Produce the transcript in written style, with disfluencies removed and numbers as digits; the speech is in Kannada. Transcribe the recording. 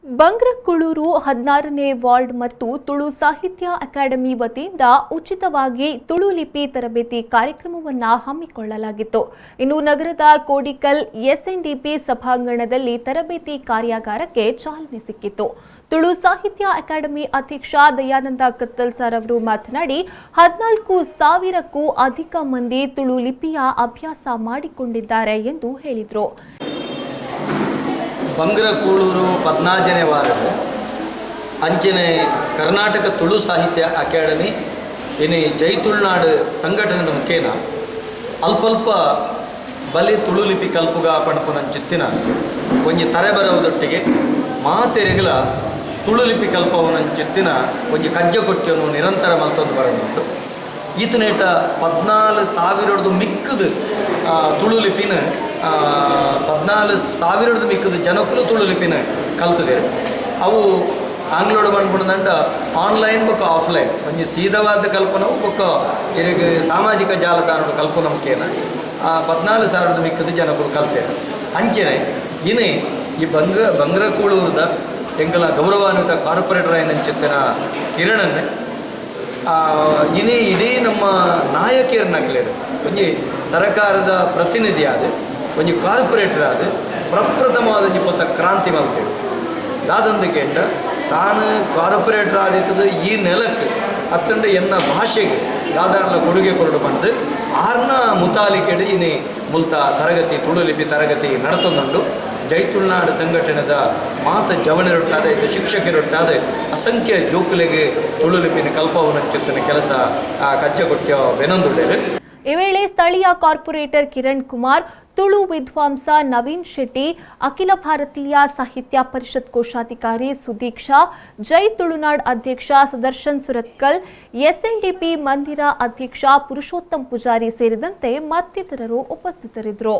ಬಂಗ್ರಕುಳೂರು 16ನೇ ವಾರ್ಡ್ ಮತ್ತು ತುಳು ಸಾಹಿತ್ಯ ಅಕಾಡೆಮಿ ವತಿಯಿಂದ ಉಚಿತವಾಗಿ ತುಳು ಲಿಪಿ ತರಬೇತಿ ಕಾರ್ಯಕ್ರಮವನ್ನು ಹಮ್ಮಿಕೊಳ್ಳಲಾಗಿತ್ತು. ಇನ್ನು ನಗರದ ಕೋಡಿಕಲ್ ಎಸ್ಎನ್ಡಿಪಿ ಸಭಾಂಗಣದಲ್ಲಿ ತರಬೇತಿ ಕಾರ್ಯಾಗಾರಕ್ಕೆ ಚಾಲನೆ ಸಿಕ್ಕಿತು. ತುಳು ಸಾಹಿತ್ಯ ಅಕಾಡೆಮಿ ಅಧ್ಯಕ್ಷ ದಯಾನಂದ ಕತ್ತಲ್ ಸರ್ ಅವರು ಮಾತನಾಡಿ 14,000ಕ್ಕೂ ಅಧಿಕ ಮಂದಿ ತುಳು ಲಿಪಿಯ ಅಭ್ಯಾಸ ಮಾಡಿಕೊಂಡಿದ್ದಾರೆ ಎಂದು ಹೇಳಿದರು. ಬಂಗ್ರಕೂಳೂರು 14ನೇ ವಾರ್ಡ್ ಅಂಚನೆ ಕರ್ನಾಟಕ ತುಳು ಸಾಹಿತ್ಯ ಅಕಾಡೆಮಿ ಇನ್ನು ಜೈ ತುಳುನಾಡು ಸಂಘಟನೆದ ಮುಖೇನ ಅಲ್ಪ ಬಲಿ ತುಳು ಲಿಪಿ ಕಲ್ಪುಗ ಪಣಪುನಂಚಿತ್ತಿನ ಒಂಜಿ ತರೆ ಬರೋದೊಟ್ಟಿಗೆ ಮಾತೆರೆಗಲ ತುಳು ಲಿಪಿ ಕಲ್ಪವನಂಚಿತ್ತಿನ ಒಂಜಿ ಕಜ್ಜ ಕೊಟ್ಟಿಯನ್ನು ನಿರಂತರ ಮಲ್ತೊಂದು ಬರೋದುಂಟು. ಈತನೇಟ 14,000 ಮಿಕ್ಕದು ತುಳು ಲಿಪಿನ 14,000 ಮಿಕ್ಕದು ಜನಕ್ಕೂ ತುಳು ಲಿಪಿನ ಕಲ್ತಿದ್ದಾರೆ. ಅವು ಆಂಗ್ಲೋಡು ಬಂದ್ಬಿಡ್ದಂಡ ಆನ್ಲೈನ್ ಬೊಕ್ಕ ಆಫ್ಲೈನ್ ಒಂಜಿ ಸೀದವಾದ ಕಲ್ಪನವು ಬೊಕ್ಕ ಈಗ ಸಾಮಾಜಿಕ ಜಾಲತಾಣದ ಕಲ್ಪನ ಮುಖೇನ 14,000 ಮಿಕ್ಕದು ಜನಕ್ಕೂ ಕಲ್ತೇವೆ. ಅಂಚನೆ ಇನ್ನೇ ಈ ಬಂಗ್ರಕೂಳೂರದ ಎಂಗಲ ಗೌರವಾನ್ವಿತ ಕಾರ್ಪೊರೇಟರ್ ಏನಂಚಿತ್ತಿನ ಕಿರಣನ್ನೇ ಇನ್ನೇ ಇಡೀ ನಮ್ಮ ನಾಯಕಿಯರನ್ನಾಗಲೇದು ಒಂಜಿ ಸರಕಾರದ ಪ್ರತಿನಿಧಿ ಆದ ಒಂಜಿ ಕಾರ್ಪೊರೇಟರ್ ಆದ ಪ್ರಪ್ರಥಮವಾದ ಹೊಸ ಕ್ರಾಂತಿ ಮಲ್ತೇವೆ. ದಾದಂದು ಕೇಂದ್ರ ತಾನು ಕಾರ್ಪೊರೇಟರ್ ಆದಿತ್ತದ ಈ ನೆಲಕ್ಕೆ ಅತ್ತಂಡ ಎನ್ನ ಭಾಷೆಗೆ ದಾದಾಂಡ್ಲ ಕೊಡುಗೆ ಕೊರಡು ಬಂದು ಆರ್ನ ಮುತಾಲಿಕೆಡು ಇನ್ನೇ ಮುಲ್ತ ತರಗತಿ ತುಳು ಲಿಪಿ ತರಗತಿ ನಡತೊಂದುಂಡು. ಜೈ ತುಳುನಾಡು ಸಂಘಟನೆದ ಮಾತ ಜವನರೊಟ್ಟಾದ ಶಿಕ್ಷಕರೊಟ್ಟಾದ ಅಸಂಖ್ಯ ಜೋಕುಲೆಗೆ ತುಳು ಲಿಪಿನ ಕಲ್ಪವನಂಚಿತ್ತಿನ ಕೆಲಸ ಕಜ್ಜಕೊಟ್ಟ ಬೆನೊಂದುಳ್ಳೇರು. ಈ ವೇಳೆ ಸ್ಥಳೀಯ ಕಾರ್ಪೊರೇಟರ್ ಕಿರಣ್ ಕುಮಾರ್, ತುಳು ವಿದ್ವಾಂಸ ನವೀನ್ ಶೆಟ್ಟಿ, ಅಖಿಲ ಭಾರತೀಯ ಸಾಹಿತ್ಯ ಪರಿಷತ್ ಕೋಶಾಧಿಕಾರಿ ಸುದೀಕ್ಷಾ, ಜೈ ತುಳುನಾಡ್ ಅಧ್ಯಕ್ಷ ಸುದರ್ಶನ್ ಸುರತ್ಕಲ್, ಎಸ್ಎನ್ಡಿಪಿ ಮಂದಿರ ಅಧ್ಯಕ್ಷ ಪುರುಷೋತ್ತಮ್ ಪೂಜಾರಿ ಸೇರಿದಂತೆ ಮತ್ತಿತರರು ಉಪಸ್ಥಿತರಿದ್ದರು.